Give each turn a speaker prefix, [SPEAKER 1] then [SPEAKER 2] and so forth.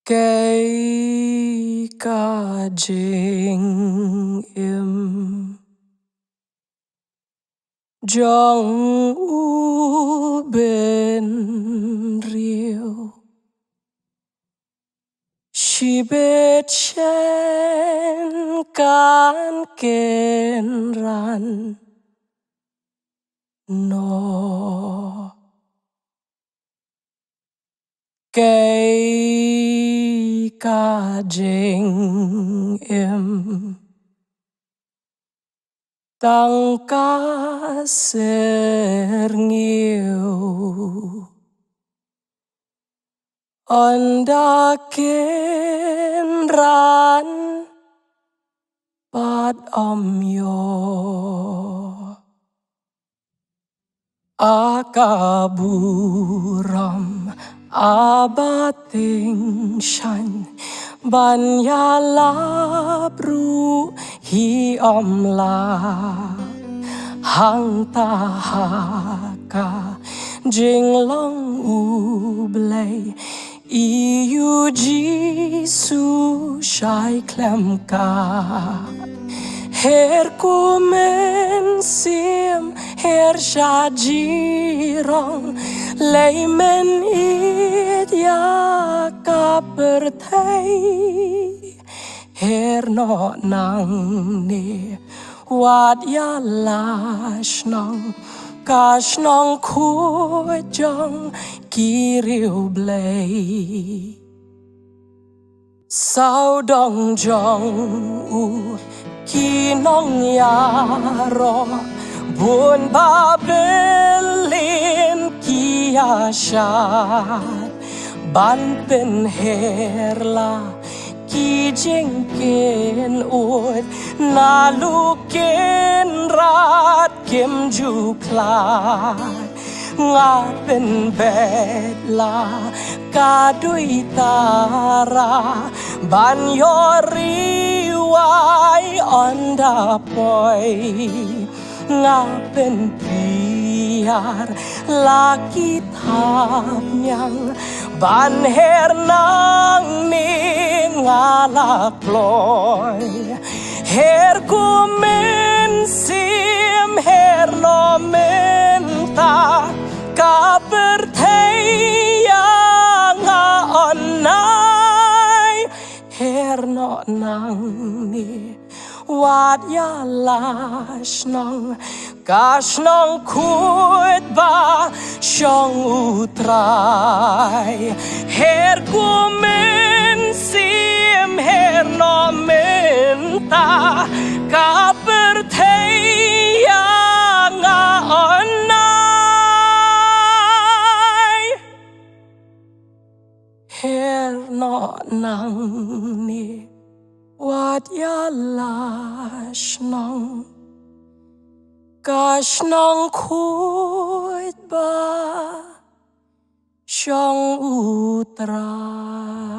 [SPEAKER 1] cây ca trình im trong u bên riêu chỉ biết chen can ken ran no cây ca trình im tăng ca ser nhiều anda ken ran bad yo akaburam abating shan banya labru hi la hang ta ka jing long u blay iu jisu shai klem ka her kumen sim her shajirong lay men it ya ka perthai her no nang ne wat ya lash nong kash nong khoi jong ki riu blay sao dong jong u ki nong ya ro buồn ba belin ki ya shat ban pen her la ki jing ken ud na lu ken rat kim ju klat nga pen bet la ka dui tara ban yori wai onda poi nga pen piar laki thap nyang ban her nang nin nga la ploy her kumen sim her no menta ka perthaya nga onai her no nang ni wat ya lash nong kash nong khuet ba shong utrai her kumen sim her no menta ka perthaya nga onai her no nang ni wat ya lash nong kash nong khuet ba shong utrai